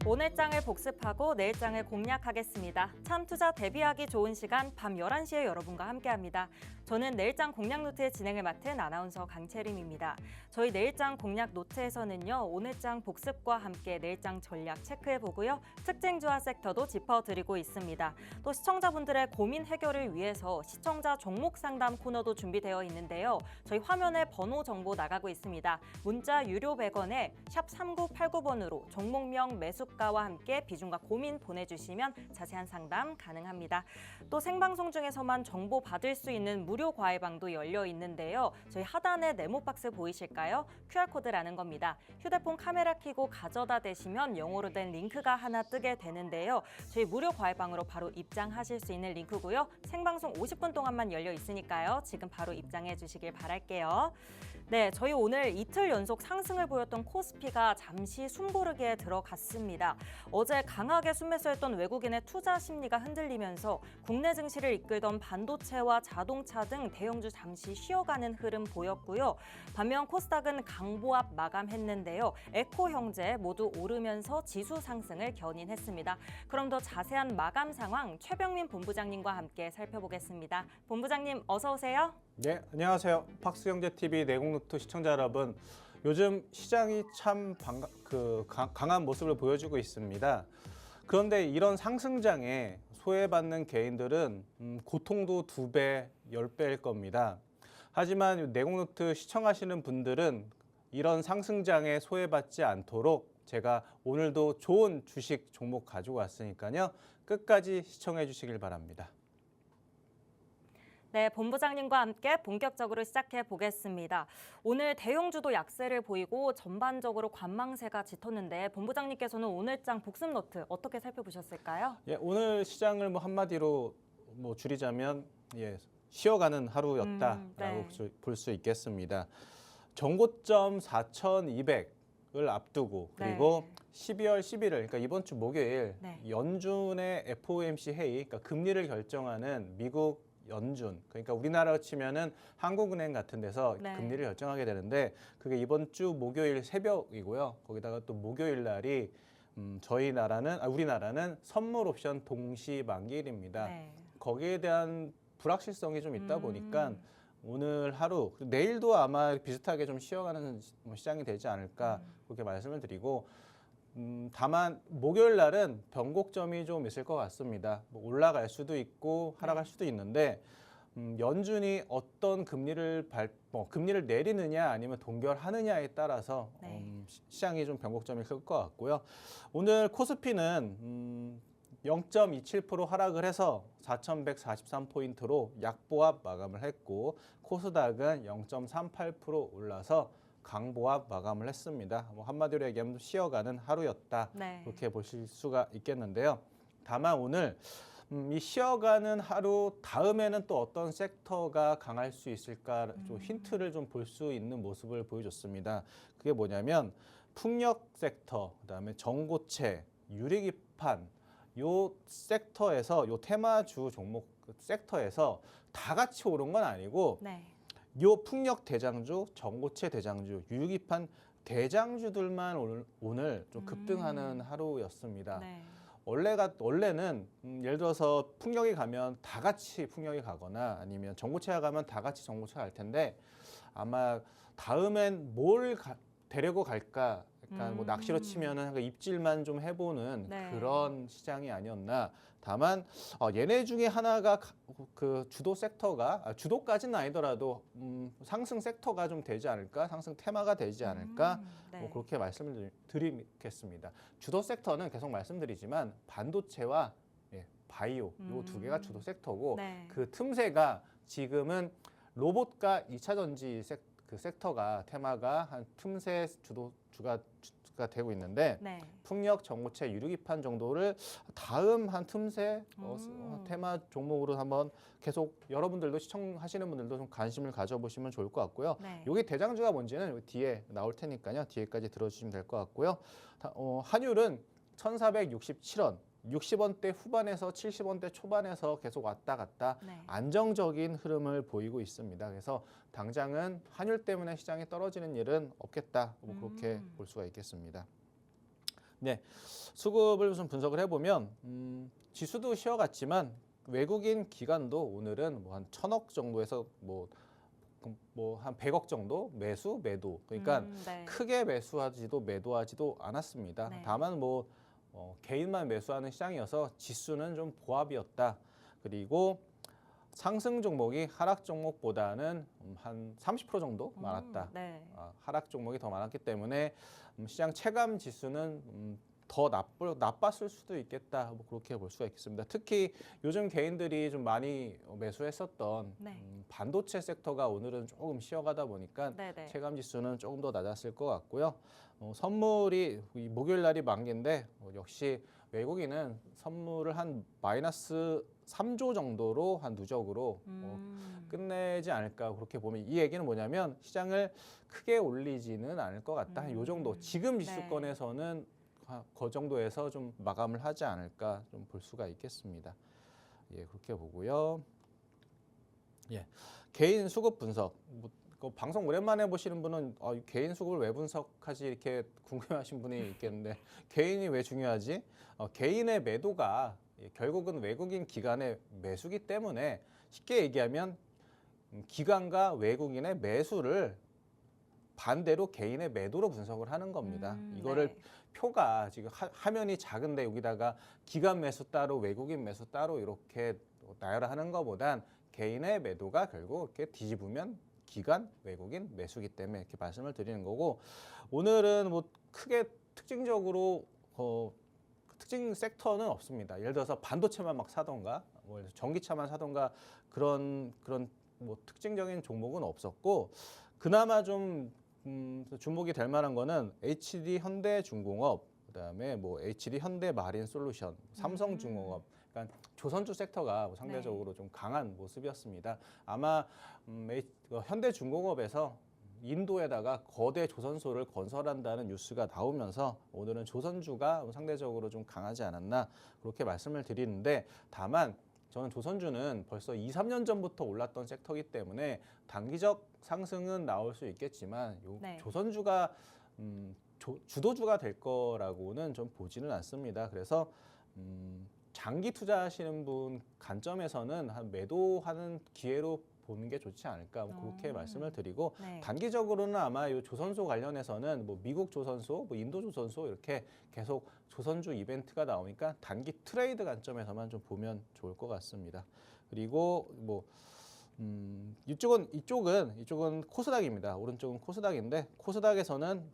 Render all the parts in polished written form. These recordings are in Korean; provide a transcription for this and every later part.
오늘 장을 복습하고 내일 장을 공략하겠습니다. 참 투자 대비하기 좋은 시간 밤 11시에 여러분과 함께합니다. 저는 내일장 공략 노트의 진행을 맡은 아나운서 강채림입니다. 저희 내일장 공략 노트에서는요, 오늘장 복습과 함께 내일장 전략 체크해보고요. 특징주와 섹터도 짚어드리고 있습니다. 또 시청자분들의 고민 해결을 위해서 시청자 종목 상담 코너도 준비되어 있는데요. 저희 화면에 번호 정보 나가고 있습니다. 문자 유료 100원에 샵 3989번으로 종목명 매수가와 함께 비중과 고민 보내주시면 자세한 상담 가능합니다. 또 생방송 중에서만 정보 받을 수 있는 무료 과외방도 열려 있는데요. 저희 하단에 네모박스 보이실까요? QR코드라는 겁니다. 휴대폰 카메라 켜고 가져다 대시면 영어로 된 링크가 하나 뜨게 되는데요. 저희 무료 과외방으로 바로 입장하실 수 있는 링크고요. 생방송 50분 동안만 열려 있으니까요. 지금 바로 입장해 주시길 바랄게요. 네, 저희 오늘 이틀 연속 상승을 보였던 코스피가 잠시 숨고르기에 들어갔습니다. 어제 강하게 순매수했던 외국인의 투자 심리가 흔들리면서 국내 증시를 이끌던 반도체와 자동차 등 대형주 잠시 쉬어가는 흐름 보였고요. 반면 코스닥은 강보합 마감했는데요. 에코 형제 모두 오르면서 지수 상승을 견인했습니다. 그럼 더 자세한 마감 상황 최병민 본부장님과 함께 살펴보겠습니다. 본부장님 어서 오세요. 네, 안녕하세요. 팍스경제TV 내공노트 시청자 여러분. 요즘 시장이 참 강한 모습을 보여주고 있습니다. 그런데 이런 상승장에 소외받는 개인들은 고통도 2배, 10배일 겁니다. 하지만 내공노트 시청하시는 분들은 이런 상승장에 소외받지 않도록 제가 오늘도 좋은 주식 종목 가지고 왔으니까요. 끝까지 시청해 주시길 바랍니다. 네, 본부장님과 함께 본격적으로 시작해 보겠습니다. 오늘 대형주도 약세를 보이고 전반적으로 관망세가 짙었는데 본부장님께서는 오늘장 복습 노트 어떻게 살펴보셨을까요? 예, 오늘 시장을 한마디로 줄이자면 쉬어가는 하루였다라고 네. 볼 수 있겠습니다. 정고점 4,200을 앞두고 그리고 네. 12월 11일, 그러니까 이번 주 목요일 네. 연준의 FOMC 회의, 그러니까 금리를 결정하는 미국 연준, 그러니까 우리나라로 치면은 한국은행 같은 데서 네. 금리를 결정하게 되는데 그게 이번 주 목요일 새벽이고요. 거기다가 또 목요일 날이 우리나라는 선물 옵션 동시 만기일입니다. 네. 거기에 대한 불확실성이 좀 있다 보니까 오늘 하루, 내일도 아마 비슷하게 좀 쉬어가는 시장이 되지 않을까 그렇게 말씀을 드리고, 다만 목요일 날은 변곡점이 좀 있을 것 같습니다. 올라갈 수도 있고 하락할 수도 있는데 연준이 어떤 금리를 내리느냐 아니면 동결하느냐에 따라서 시장이 좀 변곡점이 클 것 같고요. 오늘 코스피는 0.27% 하락을 해서 4,143포인트로 약보합 마감을 했고, 코스닥은 0.38% 올라서 강보합 마감을 했습니다. 한마디로 얘기하면 쉬어가는 하루였다. 네. 그렇게 보실 수가 있겠는데요. 다만 오늘 이 쉬어가는 하루 다음에는 또 어떤 섹터가 강할 수 있을까 좀 힌트를 좀 볼 수 있는 모습을 보여줬습니다. 그게 뭐냐면 풍력 섹터, 그다음에 전고체, 유리기판 요 섹터에서 요 테마주 종목 섹터에서 다 같이 오른 건 아니고 네. 요 풍력 대장주, 전고체 대장주, 유기판 대장주들만 오늘 좀 급등하는 하루였습니다. 네. 원래는 예를 들어서 풍력이 가면 다 같이 풍력이 가거나 아니면 전고체가 가면 다 같이 전고체가 갈 텐데 아마 다음엔 데리고 갈까? 약간 낚시로 치면은 입질만 좀 해보는 네. 그런 시장이 아니었나. 다만 얘네 중에 하나가 그 주도 섹터가 주도까지는 아니더라도 상승 섹터가 좀 되지 않을까, 상승 테마가 되지 않을까. 네. 그렇게 말씀을 드리겠습니다. 주도 섹터는 계속 말씀드리지만 반도체와 바이오 요 두 개가 주도 섹터고 네. 그 틈새가 지금은 로봇과 2차 전지 섹터가 테마가 한 틈새 주가 되고 있는데 네. 풍력, 전고체, 유리기판 정도를 다음 한 틈새 테마 종목으로 한번 계속 여러분들도 시청하시는 분들도 좀 관심을 가져보시면 좋을 것 같고요. 네. 여기 대장주가 뭔지는 뒤에 나올 테니까요. 뒤에까지 들어주시면 될 것 같고요. 환율은 1,467원. 60원대 후반에서 70원대 초반에서 계속 왔다 갔다 네. 안정적인 흐름을 보이고 있습니다. 그래서 당장은 환율 때문에 시장이 떨어지는 일은 없겠다. 뭐 그렇게 볼 수가 있겠습니다. 네, 수급을 좀 분석을 해보면 지수도 쉬어갔지만 외국인 기관도 오늘은 뭐 한 1,000억 정도에서 뭐 한 100억 정도 매수 매도 그러니까 네. 크게 매수하지도 매도하지도 않았습니다. 네. 다만 뭐 개인만 매수하는 시장이어서 지수는 좀 보합이었다. 그리고 상승 종목이 하락 종목보다는 한 30% 정도 많았다. 네. 하락 종목이 더 많았기 때문에 시장 체감 지수는 더 나빴을 수도 있겠다. 뭐 그렇게 볼 수가 있겠습니다. 특히 요즘 개인들이 좀 많이 매수했었던 네. 반도체 섹터가 오늘은 조금 쉬어가다 보니까 네네. 체감 지수는 조금 더 낮았을 것 같고요. 선물이 이 목요일 날이 만기인데 역시 외국인은 선물을 한 마이너스 3조 정도로 한 누적으로 끝내지 않을까 그렇게 보면 이 얘기는 뭐냐면 시장을 크게 올리지는 않을 것 같다. 요 정도 지금 지수권에서는 그 정도에서 좀 마감을 하지 않을까 좀 볼 수가 있겠습니다. 예, 그렇게 보고요. 예, 개인 수급 분석. 그 방송 오랜만에 보시는 분은 개인 수급을 왜 분석하지 이렇게 궁금해하신 분이 있겠는데 개인이 왜 중요하지? 개인의 매도가 결국은 외국인 기관의 매수기 때문에 쉽게 얘기하면 기관과 외국인의 매수를 반대로 개인의 매도로 분석을 하는 겁니다. 이거를 네. 표가 지금 화면이 작은데 여기다가 기관 매수 따로 외국인 매수 따로 이렇게 나열하는 것보단 개인의 매도가 결국 이렇게 뒤집으면 기관 외국인 매수기 때문에 이렇게 말씀을 드리는 거고 오늘은 뭐 크게 특징적으로 특징 섹터는 없습니다. 예를 들어서 반도체만 막 사던가 뭐 전기차만 사던가 그런 뭐 특징적인 종목은 없었고 그나마 좀 주목이 될 만한 거는 HD 현대중공업, 그다음에 뭐 HD 현대마린솔루션, 삼성중공업, 그러니까 조선주 섹터가 상대적으로 좀 강한 모습이었습니다. 아마 현대중공업에서 인도에다가 거대 조선소를 건설한다는 뉴스가 나오면서 오늘은 조선주가 상대적으로 좀 강하지 않았나 그렇게 말씀을 드리는데 다만 저는 조선주는 벌써 2, 3년 전부터 올랐던 섹터이기 때문에 단기적 상승은 나올 수 있겠지만 조선주가 주도주가 될 거라고는 좀 보지는 않습니다. 그래서 장기 투자하시는 분 관점에서는 한 매도하는 기회로 보는 게 좋지 않을까 그렇게 말씀을 드리고 단기적으로는 아마 이 조선소 관련해서는 뭐 미국 조선소, 뭐 인도 조선소 이렇게 계속 조선주 이벤트가 나오니까 단기 트레이드 관점에서만 좀 보면 좋을 것 같습니다. 그리고 뭐 이쪽은 코스닥입니다. 오른쪽은 코스닥인데 코스닥에서는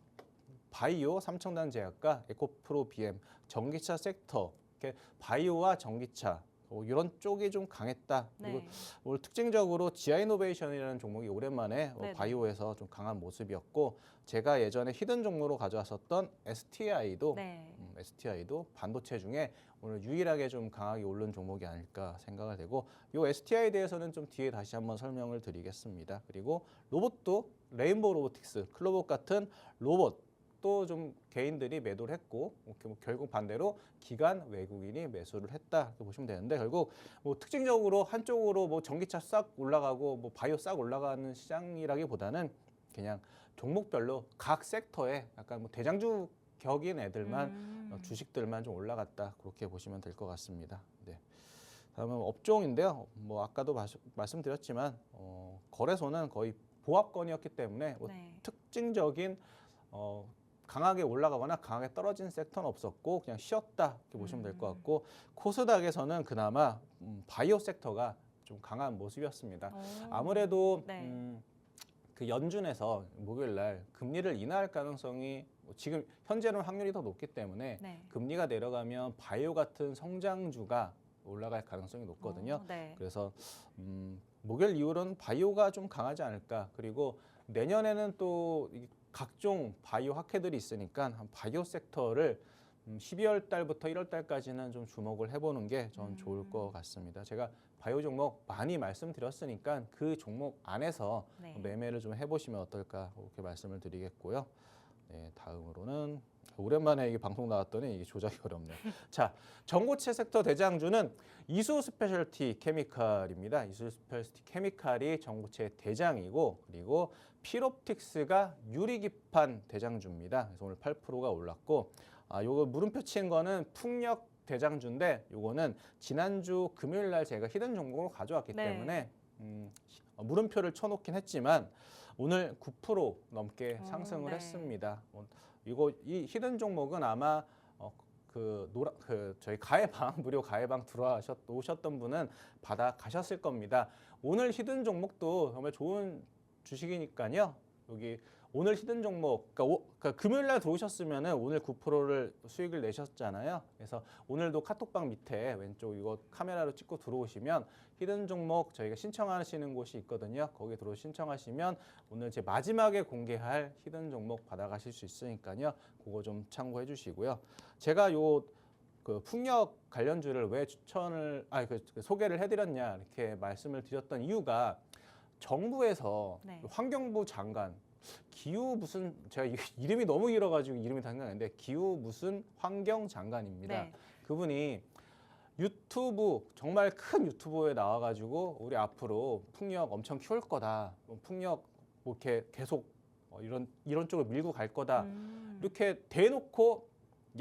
바이오, 삼청단 제약과 에코프로 BM, 전기차 섹터 이렇게 바이오와 전기차 이런 쪽이 좀 강했다. 그리고 오늘 특징적으로 지아이노베이션이라는 종목이 오랜만에 바이오에서 좀 강한 모습이었고 제가 예전에 히든 종목으로 가져왔었던 STI도 반도체 중에 오늘 유일하게 좀 강하게 오른 종목이 아닐까 생각을 되고 이 STI에 대해서는 좀 뒤에 다시 한번 설명을 드리겠습니다. 그리고 로봇도 레인보우 로보틱스, 클로봇 같은 로봇 또 좀 개인들이 매도를 했고 결국 반대로 기관 외국인이 매수를 했다 이렇게 보시면 되는데 결국 뭐 특징적으로 한쪽으로 뭐 전기차 싹 올라가고 뭐 바이오 싹 올라가는 시장이라기보다는 그냥 종목별로 각 섹터에 약간 뭐 대장주 격인 애들만 주식들만 좀 올라갔다 그렇게 보시면 될 것 같습니다. 네. 다음은 업종인데요. 뭐 아까도 말씀드렸지만 거래소는 거의 보합권이었기 때문에 뭐 특징적인 강하게 올라가거나 강하게 떨어진 섹터는 없었고 그냥 쉬었다 이렇게 보시면 될 것 같고 코스닥에서는 그나마 바이오 섹터가 좀 강한 모습이었습니다. 아무래도 그 연준에서 목요일 날 금리를 인하할 가능성이 지금 현재는 확률이 더 높기 때문에 금리가 내려가면 바이오 같은 성장주가 올라갈 가능성이 높거든요. 그래서 목요일 이후로는 바이오가 좀 강하지 않을까. 그리고 내년에는 또 각종 바이오 학회들이 있으니까 바이오 섹터를 12월 달부터 1월 달까지는 좀 주목을 해보는 게 전 좋을 것 같습니다. 제가 바이오 종목 많이 말씀드렸으니까 그 종목 안에서 매매를 좀 해보시면 어떨까 그렇게 말씀을 드리겠고요. 네, 다음으로는 오랜만에 이게 방송 나왔더니 이게 조작이 어렵네요. 자, 전고체 섹터 대장주는 이수 스페셜티 케미칼입니다. 이수 스페셜티 케미칼이 전고체 대장이고 그리고 필옵틱스가 유리기판 대장주입니다. 그래서 오늘 8%가 올랐고 요거 물음표 친 거는 풍력 대장주인데 요거는 지난주 금요일 날 제가 히든 종목으로 가져왔기 네. 때문에 물음표를 쳐놓긴 했지만 오늘 9% 넘게 상승을 네. 했습니다. 이 히든 종목은 아마 저희 가해방 무료 가해방 들어오셨던 분은 받아 가셨을 겁니다. 오늘 히든 종목도 정말 좋은 주식이니까요. 여기 오늘 히든 종목, 그러니까 금요일 날 들어오셨으면은 오늘 9%를 수익을 내셨잖아요. 그래서 오늘도 카톡방 밑에 왼쪽 이거 카메라로 찍고 들어오시면 히든 종목 저희가 신청하시는 곳이 있거든요. 거기 들어오 신청하시면 오늘 제 마지막에 공개할 히든 종목 받아가실 수 있으니까요. 그거 좀 참고해 주시고요. 제가 그 풍력 관련주를 왜 소개를 해드렸냐 이렇게 말씀을 드렸던 이유가 정부에서 네. 환경부 장관 기후 무슨 제가 이름이 너무 길어가지고 이름이 다 생각나는데 기후 무슨 환경 장관입니다. 네. 그분이 유튜브 정말 큰 유튜브에 나와가지고 우리 앞으로 풍력 엄청 키울 거다. 풍력 뭐 이렇게 계속 이런 쪽으로 밀고 갈 거다. 이렇게 대놓고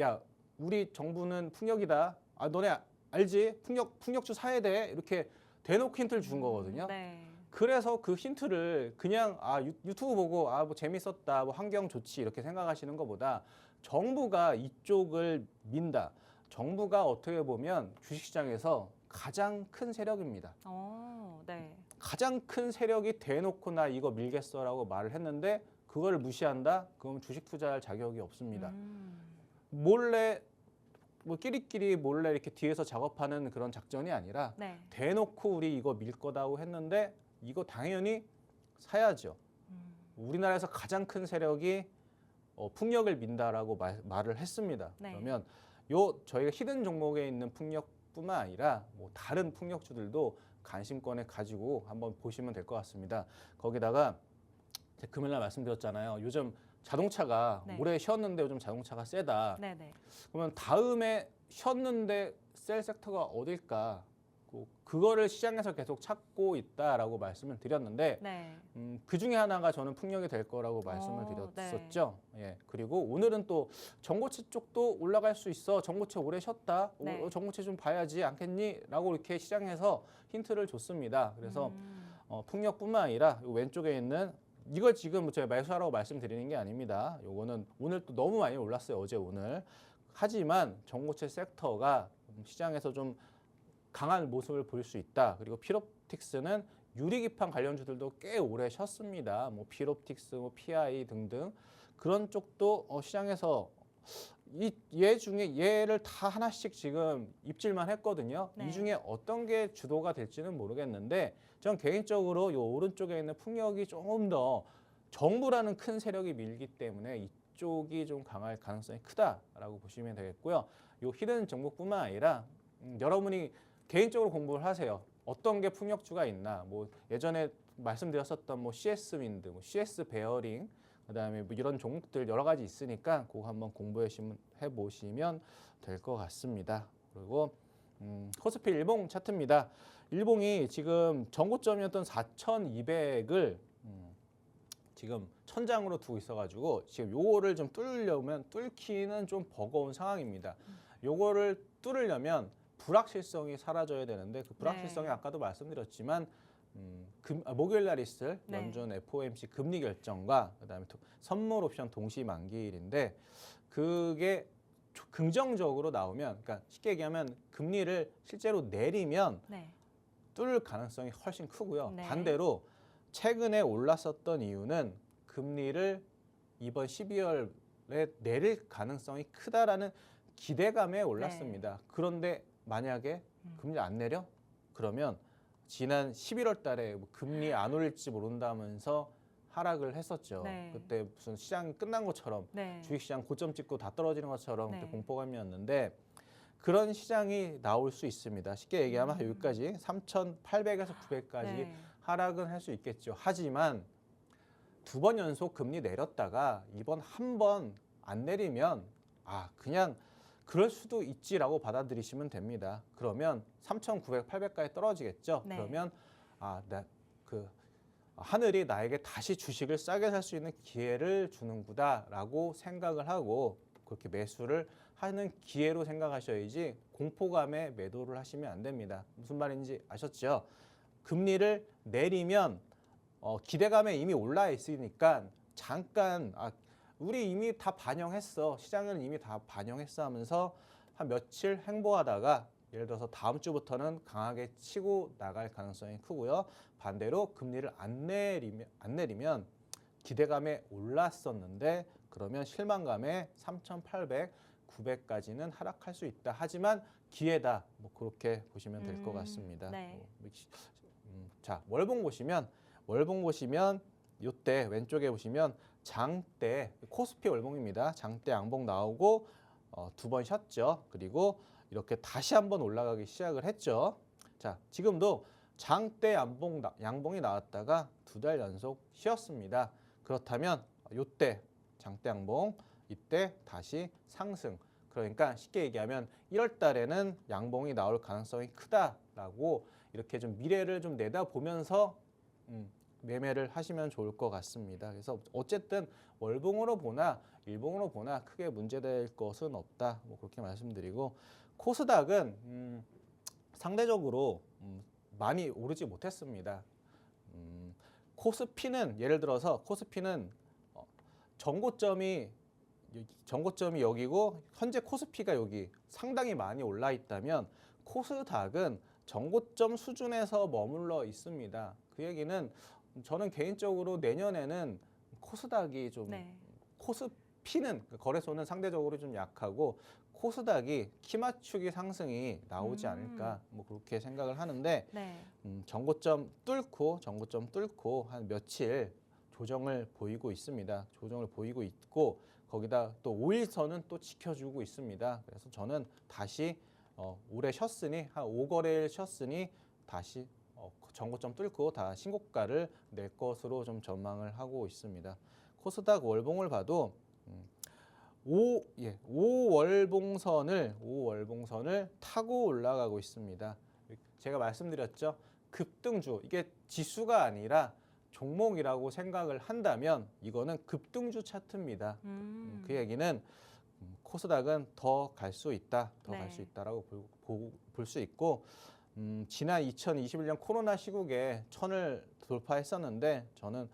야 우리 정부는 풍력이다. 너네 알지? 풍력주 사야 돼. 이렇게 대놓고 힌트를 준 거거든요. 네. 그래서 그 힌트를 그냥 유튜브 보고 뭐 재밌었다, 뭐 환경 좋지 이렇게 생각하시는 것보다 정부가 이쪽을 민다. 정부가 어떻게 보면 주식시장에서 가장 큰 세력입니다. 네. 가장 큰 세력이 대놓고 나 이거 밀겠어라고 말을 했는데 그걸 무시한다? 그럼 주식 투자할 자격이 없습니다. 몰래 뭐 끼리끼리 몰래 이렇게 뒤에서 작업하는 그런 작전이 아니라 네. 대놓고 우리 이거 밀 거다고 했는데 이거 당연히 사야죠. 우리나라에서 가장 큰 세력이 풍력을 민다라고 말을 했습니다. 네. 그러면 저희가 히든 종목에 있는 풍력뿐만 아니라 뭐 다른 풍력주들도 관심권에 가지고 한번 보시면 될 것 같습니다. 거기다가 제가 금요일날 말씀드렸잖아요. 요즘 자동차가 네. 올해 쉬었는데 요즘 자동차가 세다. 네네. 그러면 다음에 쉬었는데 셀 섹터가 어딜까? 그거를 시장에서 계속 찾고 있다라고 말씀을 드렸는데 네. 그 중에 하나가 저는 풍력이 될 거라고 말씀을 드렸었죠. 예. 그리고 오늘은 또 전고체 쪽도 올라갈 수 있어. 전고체 오래 쉬었다. 네. 전고체 좀 봐야지 않겠니? 라고 이렇게 시장에서 힌트를 줬습니다. 그래서 풍력뿐만 아니라 요 왼쪽에 있는 이걸 지금 제가 매수하라고 말씀드리는 게 아닙니다. 요거는 오늘 또 너무 많이 올랐어요. 어제 오늘. 하지만 전고체 섹터가 시장에서 좀 강한 모습을 볼 수 있다. 그리고 필옵틱스는 유리기판 관련주들도 꽤 오래 쉬었습니다. 뭐 필옵틱스, 뭐 PI 등등 그런 쪽도 시장에서 얘 중에 얘를 다 하나씩 지금 입질만 했거든요. 네. 이 중에 어떤 게 주도가 될지는 모르겠는데 전 개인적으로 이 오른쪽에 있는 풍력이 조금 더 정부라는 큰 세력이 밀기 때문에 이쪽이 좀 강할 가능성이 크다라고 보시면 되겠고요. 이 히든 종목뿐만 아니라 여러분이 개인적으로 공부를 하세요. 어떤 게 풍력주가 있나? 뭐 예전에 말씀드렸었던 뭐 CS 윈드, 뭐 CS 베어링, 그다음에 뭐 이런 종목들 여러 가지 있으니까 그거 한번 공부해 보시면 될 것 같습니다. 그리고 코스피 일봉 차트입니다. 일봉이 지금 전고점이었던 4,200을 지금 천장으로 두고 있어가지고 지금 요거를 좀 뚫기는 좀 버거운 상황입니다. 요거를 뚫으려면 불확실성이 사라져야 되는데 그 불확실성이 네. 아까도 말씀드렸지만 목요일 날 있을 네. 연준 FOMC 금리 결정과 그다음에 선물 옵션 동시 만기일인데 그게 긍정적으로 나오면 그러니까 쉽게 얘기하면 금리를 실제로 내리면 네. 뚫을 가능성이 훨씬 크고요. 네. 반대로 최근에 올랐었던 이유는 금리를 이번 12월에 내릴 가능성이 크다라는 기대감에 올랐습니다. 그런데 만약에 금리 안 내려? 그러면 지난 11월 달에 뭐 금리 안 올릴지 모른다면서 하락을 했었죠. 네. 그때 무슨 시장이 끝난 것처럼 네. 주식시장 고점 찍고 다 떨어지는 것처럼 네. 그때 공포감이었는데 그런 시장이 나올 수 있습니다. 쉽게 얘기하면 여기까지 3,800에서 900까지 네. 하락은 할 수 있겠죠. 하지만 두 번 연속 금리 내렸다가 이번 한 번 안 내리면 그냥 그럴 수도 있지라고 받아들이시면 됩니다. 그러면 3,900, 800까지 떨어지겠죠. 네. 그러면 하늘이 나에게 다시 주식을 싸게 살 수 있는 기회를 주는구나라고 생각을 하고 그렇게 매수를 하는 기회로 생각하셔야지 공포감에 매도를 하시면 안 됩니다. 무슨 말인지 아셨죠? 금리를 내리면 기대감에 이미 올라 있으니까 잠깐 우리 이미 다 반영했어. 시장은 이미 다 반영했어 하면서 한 며칠 행보하다가 예를 들어서 다음 주부터는 강하게 치고 나갈 가능성이 크고요. 반대로 금리를 안 내리면 기대감에 올랐었는데 그러면 실망감에 3,800, 900까지는 하락할 수 있다. 하지만 기회다. 뭐 그렇게 보시면 될 것 같습니다. 네. 자, 월봉 보시면 이때 왼쪽에 보시면 장대 코스피 월봉입니다. 장대 양봉 나오고 두 번 쉬었죠. 그리고 이렇게 다시 한번 올라가기 시작을 했죠. 자, 지금도 장대 양봉이 나왔다가 두 달 연속 쉬었습니다. 그렇다면 이때 장대 양봉 이때 다시 상승. 그러니까 쉽게 얘기하면 1월 달에는 양봉이 나올 가능성이 크다라고 이렇게 좀 미래를 좀 내다보면서 매매를 하시면 좋을 것 같습니다. 그래서 어쨌든 월봉으로 보나 일봉으로 보나 크게 문제될 것은 없다. 뭐 그렇게 말씀드리고 코스닥은 상대적으로 많이 오르지 못했습니다. 코스피는 예를 들어서 코스피는 전고점이 여기고 현재 코스피가 여기 상당히 많이 올라 있다면 코스닥은 전고점 수준에서 머물러 있습니다. 그 얘기는 저는 개인적으로 내년에는 코스닥이 좀 코스피는 거래소는 상대적으로 좀 약하고 코스닥이 키 맞추기 상승이 나오지 않을까 뭐 그렇게 생각을 하는데 전고점 뚫고 한 며칠 조정을 보이고 있습니다. 조정을 보이고 있고 거기다 또 5일선은 또 지켜주고 있습니다. 그래서 저는 다시 올해 쉬었으니 한 5거래일 쉬었으니 다시 전고점 뚫고 다 신고가를 낼 것으로 좀 전망을 하고 있습니다. 코스닥 월봉을 봐도 5월봉선을 타고 올라가고 있습니다. 제가 말씀드렸죠. 급등주 이게 지수가 아니라 종목이라고 생각을 한다면 이거는 급등주 차트입니다. 그 얘기는 코스닥은 더 갈 수 있다, 갈 수 있다라고 볼 수 있고 지난 2021년 코로나 시국에 1000을 돌파했었는데 저는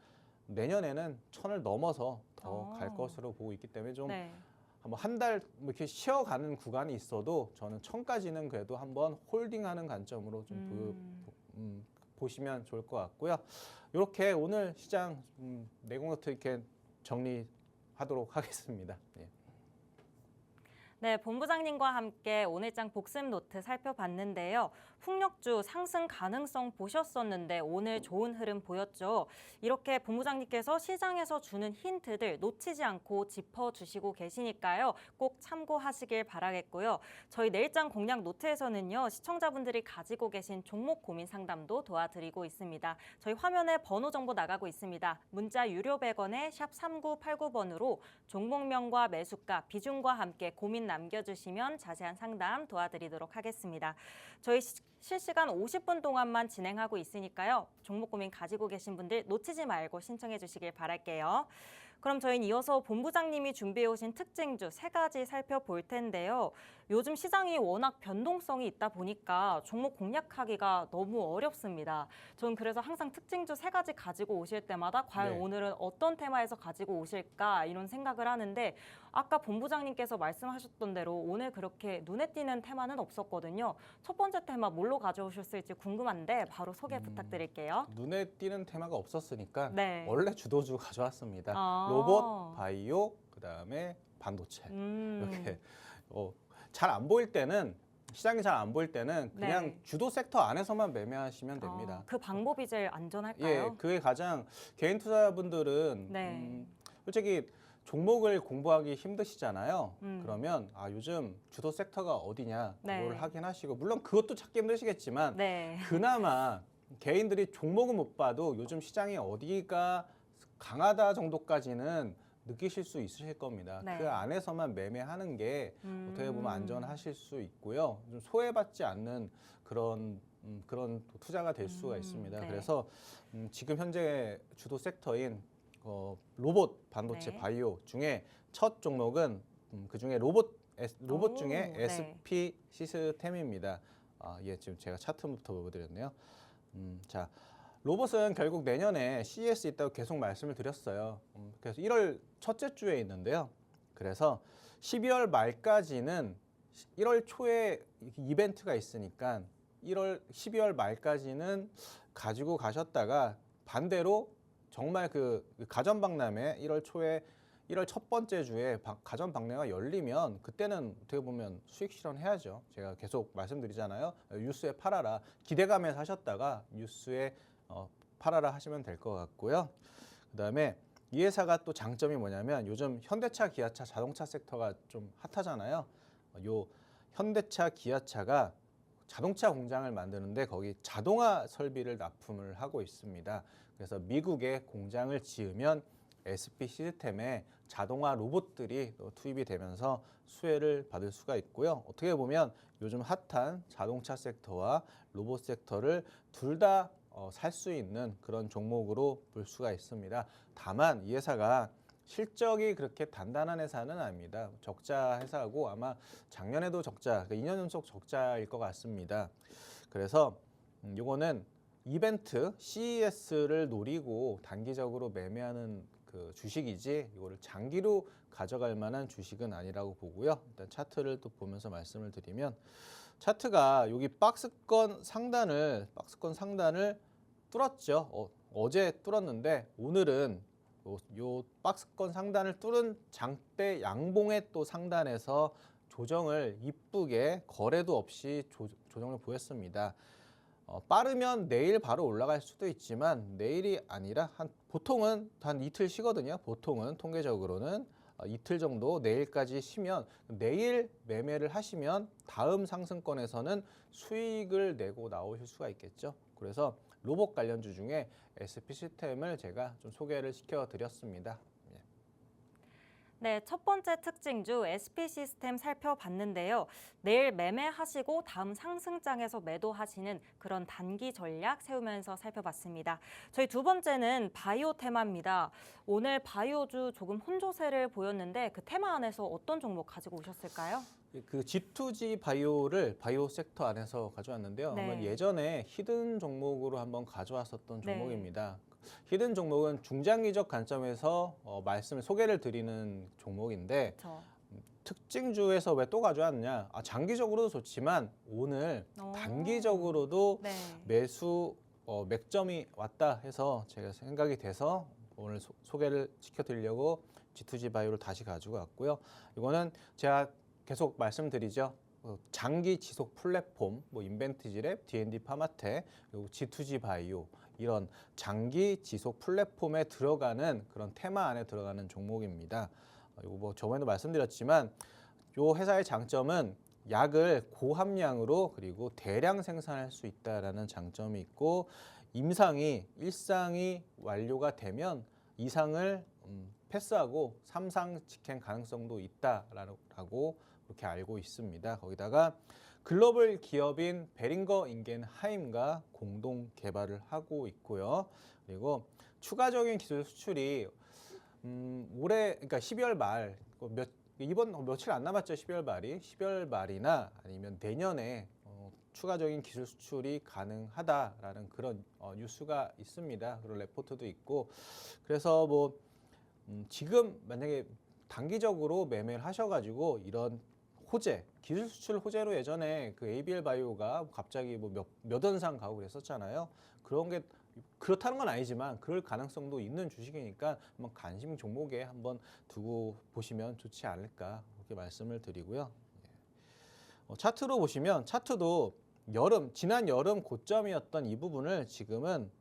내년에는 1000을 넘어서 더 갈 것으로 보고 있기 때문에 좀 한번 한 달 이렇게 쉬어가는 구간이 있어도 저는 1000까지는 그래도 한번 홀딩하는 관점으로 좀 보시면 좋을 것 같고요. 이렇게 오늘 시장 내공노트 이렇게 정리하도록 하겠습니다. 네, 본부장님과 함께 오늘장 복습 노트 살펴봤는데요. 풍력주 상승 가능성 보셨었는데 오늘 좋은 흐름 보였죠. 이렇게 본부장님께서 시장에서 주는 힌트들 놓치지 않고 짚어주시고 계시니까요. 꼭 참고하시길 바라겠고요. 저희 내일장 공략 노트에서는요. 시청자분들이 가지고 계신 종목 고민 상담도 도와드리고 있습니다. 저희 화면에 번호 정보 나가고 있습니다. 문자 유료 100원에 샵 3989번으로 종목명과 매수가, 비중과 함께 고민 남겨주시면 자세한 상담 도와드리도록 하겠습니다. 저희 실시간 50분 동안만 진행하고 있으니까요. 종목 고민 가지고 계신 분들 놓치지 말고 신청해 주시길 바랄게요. 그럼 저희는 이어서 본부장님이 준비해 오신 특징주 3가지 살펴볼 텐데요. 요즘 시장이 워낙 변동성이 있다 보니까 종목 공략하기가 너무 어렵습니다. 저는 그래서 항상 특징주 3가지 가지고 오실 때마다 과연 오늘은 어떤 테마에서 가지고 오실까 이런 생각을 하는데 아까 본부장님께서 말씀하셨던 대로 오늘 그렇게 눈에 띄는 테마는 없었거든요. 첫 번째 테마 뭘로 가져오셨을지 궁금한데 바로 소개 부탁드릴게요. 눈에 띄는 테마가 없었으니까 네. 원래 주도주 가져왔습니다. 로봇, 바이오, 그다음에 반도체 이렇게 잘 안 보일 때는 시장이 잘 안 보일 때는 그냥 주도 섹터 안에서만 매매하시면 됩니다. 그 방법이 제일 안전할까요? 예, 그게 가장 개인 투자분들은 솔직히 종목을 공부하기 힘드시잖아요. 그러면 요즘 주도 섹터가 어디냐 그걸 확인하시고 물론 그것도 찾기 힘드시겠지만 그나마 개인들이 종목은 못 봐도 요즘 시장이 어디가 강하다 정도까지는 느끼실 수 있으실 겁니다. 네. 그 안에서만 매매하는 게 어떻게 보면 안전하실 수 있고요. 좀 소외받지 않는 그런 투자가 될 수가 있습니다. 네. 그래서 지금 현재 주도 섹터인 로봇 반도체 네. 바이오 중에 첫 종목은 그 중에 로봇 중에 네. SP 시스템입니다. 예, 지금 제가 차트부터 보여드렸네요. 자, 로봇은 결국 내년에 CES 있다고 계속 말씀을 드렸어요. 그래서 1월 첫째 주에 있는데요. 그래서 12월 말까지는 1월 초에 이벤트가 있으니까 12월 말까지는 가지고 가셨다가 반대로 정말 그 가전박람회 1월 초에 1월 첫 번째 주에 가전박람회가 열리면 그때는 어떻게 보면 수익 실현해야죠. 제가 계속 말씀드리잖아요. 뉴스에 팔아라. 기대감에 사셨다가 뉴스에 팔아라 하시면 될 것 같고요. 그다음에 이 회사가 또 장점이 뭐냐면 요즘 현대차, 기아차, 자동차 섹터가 좀 핫하잖아요. 요 현대차, 기아차가 자동차 공장을 만드는데 거기 자동화 설비를 납품을 하고 있습니다. 그래서 미국에 공장을 지으면 SP 시스템에 자동화 로봇들이 투입이 되면서 수혜를 받을 수가 있고요. 어떻게 보면 요즘 핫한 자동차 섹터와 로봇 섹터를 둘 다 살 수 있는 그런 종목으로 볼 수가 있습니다. 다만 이 회사가 실적이 그렇게 단단한 회사는 아닙니다. 적자 회사고 아마 작년에도 적자, 2년 연속 적자일 것 같습니다. 그래서 요거는 이벤트 CES를 노리고 단기적으로 매매하는 그 주식이지 이거를 장기로 가져갈 만한 주식은 아니라고 보고요. 일단 차트를 또 보면서 말씀을 드리면 차트가 여기 박스권 상단을 뚫었죠. 어제 뚫었는데 오늘은 요 박스권 상단을 뚫은 장대 양봉의 또 상단에서 조정을 이쁘게 거래도 없이 조정을 보였습니다. 빠르면 내일 바로 올라갈 수도 있지만 내일이 아니라 보통은 한 이틀 쉬거든요. 보통은 통계적으로는 이틀 정도 내일까지 쉬면 내일 매매를 하시면 다음 상승권에서는 수익을 내고 나오실 수가 있겠죠. 그래서 로봇 관련주 중에 SP 시스템을 제가 좀 소개를 시켜드렸습니다. 네, 첫 번째 특징주 SP 시스템 살펴봤는데요. 내일 매매하시고 다음 상승장에서 매도하시는 그런 단기 전략 세우면서 살펴봤습니다. 저희 두 번째는 바이오 테마입니다. 오늘 바이오주 조금 혼조세를 보였는데 그 테마 안에서 어떤 종목 가지고 오셨을까요? 그 G2G 바이오를 바이오 섹터 안에서 가져왔는데요. 네. 한번 예전에 히든 종목으로 한번 가져왔었던 네. 종목입니다. 히든 종목은 중장기적 관점에서 말씀을 소개를 드리는 종목인데 그렇죠. 특징주에서 왜 또 가져왔냐? 장기적으로도 좋지만 오늘 단기적으로도 네. 매수 맥점이 왔다 해서 제가 생각이 돼서 오늘 소개를 시켜드리려고 G2G 바이오를 다시 가지고 왔고요. 이거는 제가 계속 말씀드리죠. 장기 지속 플랫폼, 인벤티지랩, D&D 파마텍, 그리고 G2G 바이오 이런 장기 지속 플랫폼에 들어가는 그런 테마 안에 들어가는 종목입니다. 이거 저번에도 말씀드렸지만 이 회사의 장점은 약을 고함량으로 그리고 대량 생산할 수 있다라는 장점이 있고 일상이 완료가 되면 2상을 패스하고 3상 직행 가능성도 있다라고 그렇게 알고 있습니다. 거기다가 글로벌 기업인 베링거 인겐하임과 공동 개발을 하고 있고요. 그리고 추가적인 기술 수출이 올해 그러니까 12월 말 이번 며칠 안 남았죠. 12월 말이나 아니면 내년에 추가적인 기술 수출이 가능하다라는 그런 뉴스가 있습니다. 그런 레포트도 있고 그래서 지금 만약에 단기적으로 매매를 하셔가지고 이런 기술 수출 호재로 예전에 그 ABL 바이오가 갑자기 몇 원상 가고 그랬었잖아요. 그런 게 그렇다는 건 아니지만 그럴 가능성도 있는 주식이니까 한번 관심 종목에 한번 두고 보시면 좋지 않을까 그렇게 말씀을 드리고요. 차트로 보시면 차트도 지난 여름 고점이었던 이 부분을 지금은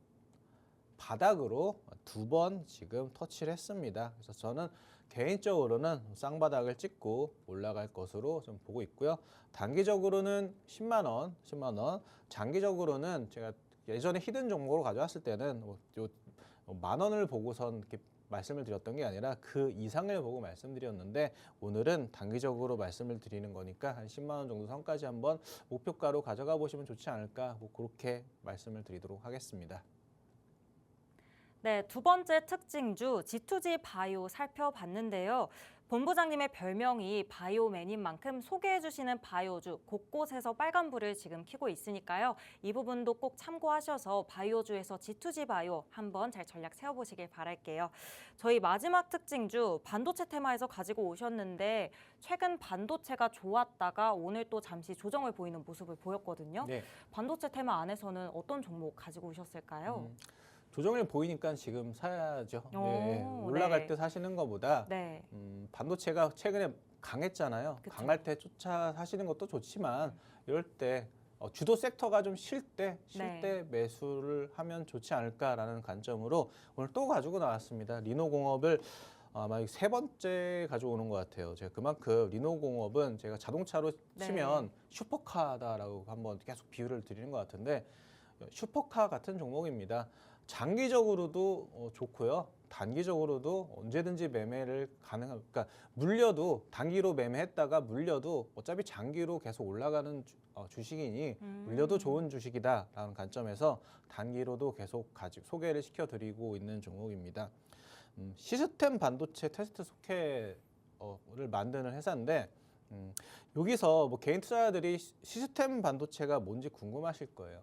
바닥으로 두 번 지금 터치를 했습니다. 그래서 저는 개인적으로는 쌍바닥을 찍고 올라갈 것으로 좀 보고 있고요. 단기적으로는 10만 원, 장기적으로는 제가 예전에 히든 종목으로 가져왔을 때는 만 원을 보고선 이렇게 말씀을 드렸던 게 아니라 그 이상을 보고 말씀드렸는데 오늘은 단기적으로 말씀을 드리는 거니까 한 10만 원 정도 선까지 한번 목표가로 가져가 보시면 좋지 않을까 뭐 그렇게 말씀을 드리도록 하겠습니다. 네, 두 번째 특징주 G2G 바이오 살펴봤는데요. 본부장님의 별명이 바이오맨인 만큼 소개해주시는 바이오주 곳곳에서 빨간불을 지금 켜고 있으니까요. 이 부분도 꼭 참고하셔서 바이오주에서 G2G 바이오 한번 잘 전략 세워보시길 바랄게요. 저희 마지막 특징주 반도체 테마에서 가지고 오셨는데 최근 반도체가 좋았다가 오늘 또 잠시 조정을 보이는 모습을 보였거든요. 네. 반도체 테마 안에서는 어떤 종목 가지고 오셨을까요? 조정을 보이니까 지금 사야죠. 오, 네. 올라갈 네. 때 사시는 것보다 네. 반도체가 최근에 강했잖아요. 그쵸. 강할 때 쫓아 사시는 것도 좋지만 이럴 때 주도 섹터가 좀 쉴 때 네. 매수를 하면 좋지 않을까라는 관점으로 오늘 또 가지고 나왔습니다. 리노공업을 아마 세 번째 가져오는 것 같아요. 제가 그만큼 리노공업은 제가 자동차로 네. 치면 슈퍼카다라고 한번 계속 비유를 드리는 것 같은데 슈퍼카 같은 종목입니다. 장기적으로도 좋고요. 단기적으로도 언제든지 매매를 그러니까 물려도 단기로 매매했다가 물려도 어차피 장기로 계속 올라가는 주식이니 물려도 좋은 주식이다라는 관점에서 단기로도 계속 소개를 시켜드리고 있는 종목입니다. 시스템 반도체 테스트 소켓을 만드는 회사인데 여기서 뭐 개인 투자자들이 시스템 반도체가 뭔지 궁금하실 거예요.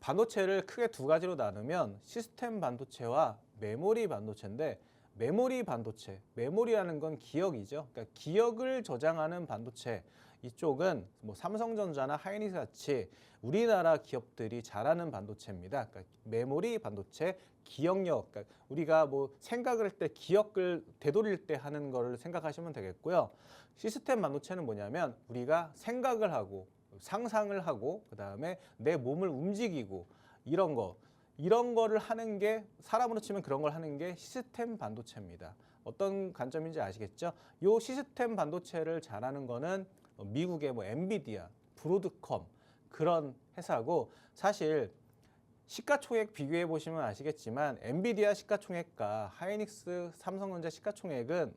반도체를 크게 두 가지로 나누면 시스템 반도체와 메모리 반도체인데 메모리 반도체, 메모리라는 건 기억이죠. 그러니까 기억을 저장하는 반도체 이쪽은 뭐 삼성전자나 하이닉스 같이 우리나라 기업들이 잘하는 반도체입니다. 그러니까 메모리 반도체, 기억력, 그러니까 우리가 뭐 생각을 할 때 기억을 되돌릴 때 하는 거를 생각하시면 되겠고요. 시스템 반도체는 뭐냐면 우리가 생각을 하고 상상을 하고 그다음에 내 몸을 움직이고 이런 거를 하는 게 사람으로 치면 그런 걸 하는 게 시스템 반도체입니다. 어떤 관점인지 아시겠죠? 요 시스템 반도체를 잘하는 거는 미국의 뭐 엔비디아, 브로드컴 그런 회사고 사실 시가총액 비교해 보시면 아시겠지만 엔비디아 시가총액과 하이닉스, 삼성전자 시가총액은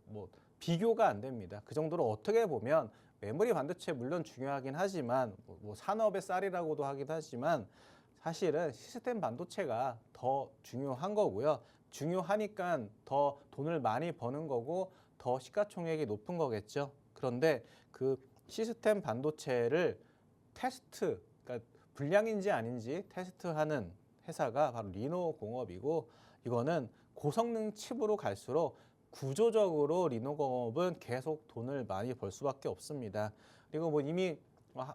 뭐 비교가 안 됩니다. 그 정도로 어떻게 보면 메모리 반도체 물론 중요하긴 하지만 뭐 산업의 쌀이라고도 하긴 하지만 사실은 시스템 반도체가 더 중요한 거고요. 중요하니까 더 돈을 많이 버는 거고 더 시가총액이 높은 거겠죠. 그런데 그 시스템 반도체를 그러니까 불량인지 아닌지 테스트하는 회사가 바로 리노공업이고 이거는 고성능 칩으로 갈수록 구조적으로 리노공업은 계속 돈을 많이 벌 수밖에 없습니다. 그리고 뭐 이미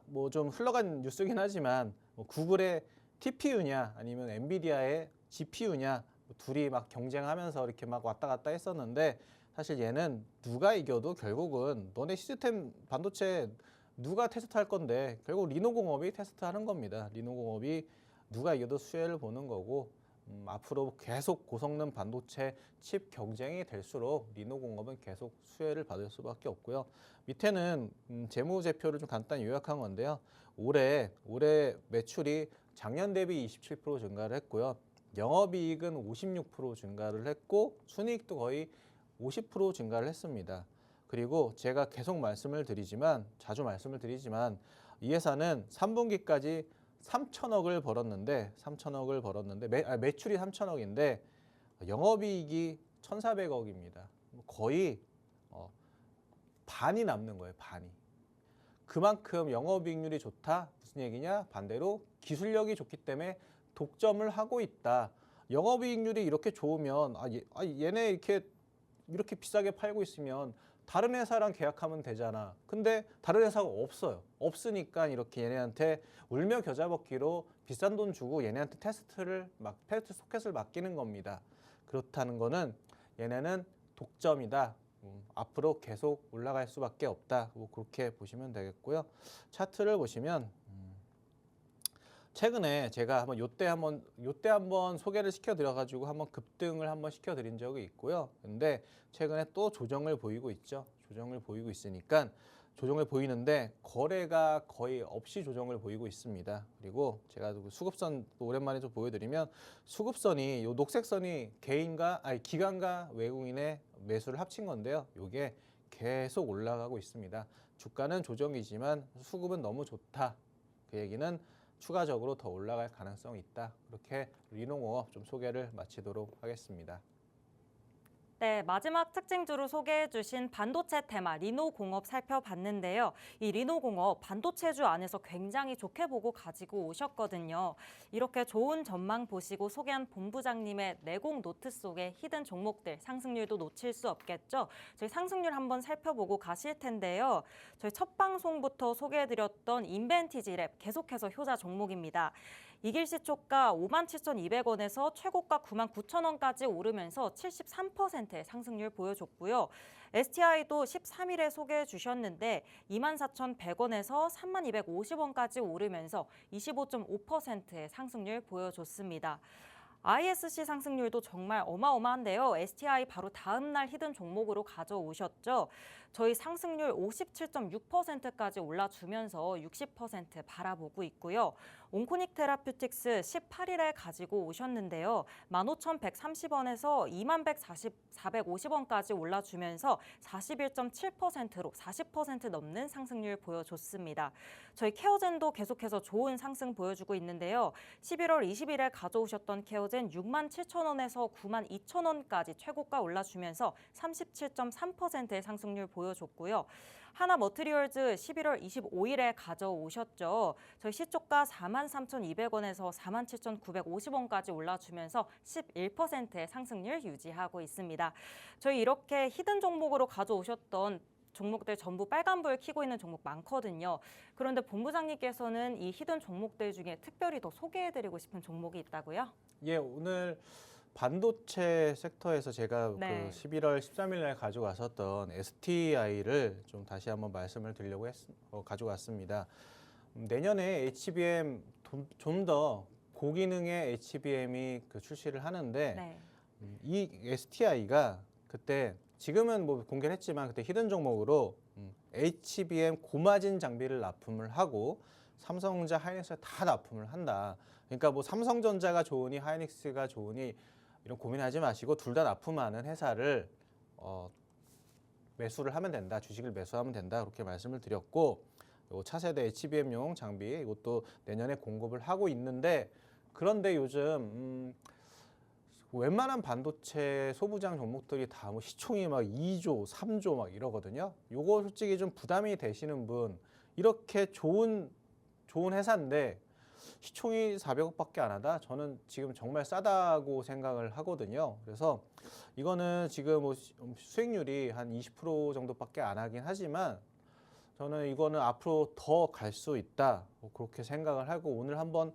뭐 좀 흘러간 뉴스긴 하지만 뭐 구글의 TPU냐 아니면 엔비디아의 GPU냐 둘이 막 경쟁하면서 이렇게 막 왔다 갔다 했었는데 사실 얘는 누가 이겨도 결국은 너네 시스템 반도체 누가 테스트할 건데 결국 리노공업이 테스트하는 겁니다. 리노공업이 누가 이겨도 수혜를 보는 거고 앞으로 계속 고성능 반도체 칩 경쟁이 될수록 리노공업은 계속 수혜를 받을 수밖에 없고요. 밑에는 재무제표를 좀 간단히 요약한 건데요. 올해 매출이 작년 대비 27% 증가를 했고요. 영업이익은 56% 증가를 했고 순이익도 거의 50% 증가를 했습니다. 그리고 제가 계속 자주 말씀을 드리지만 이 회사는 3분기까지 3천억을 벌었는데 매출이 3천억인데 영업이익이 1,400억입니다. 거의 반이 남는 거예요. 반이. 그만큼 영업이익률이 좋다. 무슨 얘기냐? 반대로 기술력이 좋기 때문에 독점을 하고 있다. 영업이익률이 이렇게 좋으면 얘네 이렇게 비싸게 팔고 있으면 다른 회사랑 계약하면 되잖아. 근데 다른 회사가 없어요. 없으니까 이렇게 얘네한테 울며 겨자 먹기로 비싼 돈 주고 얘네한테 테스트 소켓을 맡기는 겁니다. 그렇다는 거는 얘네는 독점이다. 앞으로 계속 올라갈 수밖에 없다. 뭐 그렇게 보시면 되겠고요. 차트를 보시면 최근에 제가 요때 한번 소개를 시켜드려가지고 한번 급등을 한번 시켜드린 적이 있고요. 근데 최근에 또 조정을 보이고 있죠. 조정을 보이고 있으니까 조정을 보이는데 거래가 거의 없이 조정을 보이고 있습니다. 그리고 제가 수급선 오랜만에 좀 보여드리면 수급선이 요 녹색 선이 기관과 외국인의 매수를 합친 건데요. 이게 계속 올라가고 있습니다. 주가는 조정이지만 수급은 너무 좋다. 그 얘기는 추가적으로 더 올라갈 가능성이 있다. 그렇게 리노공업 좀 소개를 마치도록 하겠습니다. 네, 마지막 특징주로 소개해주신 반도체 테마 리노공업 살펴봤는데요. 이 리노공업 반도체주 안에서 굉장히 좋게 보고 가지고 오셨거든요. 이렇게 좋은 전망 보시고 소개한 본부장님의 내공 노트 속의 히든 종목들 상승률도 놓칠 수 없겠죠. 저희 상승률 한번 살펴보고 가실 텐데요. 저희 첫 방송부터 소개해드렸던 인벤티지랩 계속해서 효자 종목입니다. 이길시초가 57,200원에서 최고가 99,000원까지 오르면서 73%의 상승률 보여줬고요. STI도 13일에 소개해 주셨는데 24,100원에서 3250원까지 오르면서 25.5%의 상승률 보여줬습니다. ISC 상승률도 정말 어마어마한데요. STI 바로 다음 날 히든 종목으로 가져오셨죠. 저희 상승률 57.6%까지 올라주면서 60% 바라보고 있고요. 온코닉 테라퓨틱스 18일에 가지고 오셨는데요. 15,130원에서 21,450원까지 올라주면서 41.7%로 40% 넘는 상승률 보여줬습니다. 저희 케어젠도 계속해서 좋은 상승 보여주고 있는데요. 11월 20일에 가져오셨던 케어젠 67,000원에서 92,000원까지 최고가 올라주면서 37.3%의 상승률 보여줬고요. 하나머트리얼즈 11월 25일에 가져오셨죠. 저희 시초가 43,200원에서 47,950원까지 올라주면서 11%의 상승률 유지하고 있습니다. 저희 이렇게 히든 종목으로 가져오셨던 종목들 전부 빨간불 켜고 있는 종목 많거든요. 그런데 본부장님께서는 이 히든 종목들 중에 특별히 더 소개해드리고 싶은 종목이 있다고요? 예, 오늘 반도체 섹터에서 제가 네. 그 11월 13일 날 가져왔었던 STI를 좀 다시 한번 말씀을 드리려고 가져왔습니다. 내년에 HBM 좀 더 고기능의 HBM이 출시를 하는데 네. 이 STI가 그때 지금은 뭐 공개를 했지만 그때 히든 종목으로 HBM 고마진 장비를 납품을 하고 삼성전자, 하이닉스가 다 납품을 한다. 그러니까 뭐 삼성전자가 좋으니 하이닉스가 좋으니 이런 고민하지 마시고 둘 다 납품하는 회사를 매수를 하면 된다. 주식을 매수하면 된다. 그렇게 말씀을 드렸고 요 차세대 HBM용 장비 이것도 내년에 공급을 하고 있는데 그런데 요즘 웬만한 반도체 소부장 종목들이 다 뭐 시총이 막 2조, 3조 막 이러거든요. 요거 솔직히 좀 부담이 되시는 분 이렇게 좋은 회사인데 시총이 400억밖에 안 하다? 저는 지금 정말 싸다고 생각을 하거든요. 그래서 이거는 지금 뭐 수익률이 한 20% 정도밖에 안 하긴 하지만 저는 이거는 앞으로 더 갈 수 있다. 뭐 그렇게 생각을 하고 오늘 한번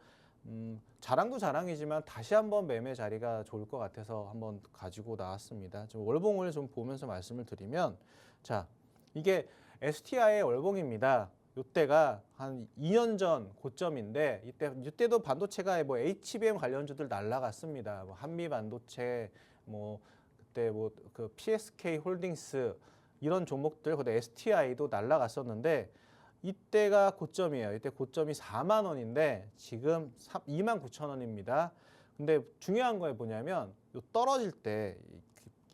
자랑도 자랑이지만 다시 한번 매매 자리가 좋을 것 같아서 한번 가지고 나왔습니다. 좀 월봉을 좀 보면서 말씀을 드리면 자, 이게 STI의 월봉입니다. 이때가 한 2년 전 고점인데 이때도 반도체가 뭐 HBM 관련주들 날라갔습니다. 뭐 한미 반도체 뭐 그때 뭐 그 PSK 홀딩스 이런 종목들 그다음 STI도 날라갔었는데 이때가 고점이에요. 이때 고점이 4만 원인데 지금 29,000원입니다. 근데 중요한 거 뭐냐면 떨어질 때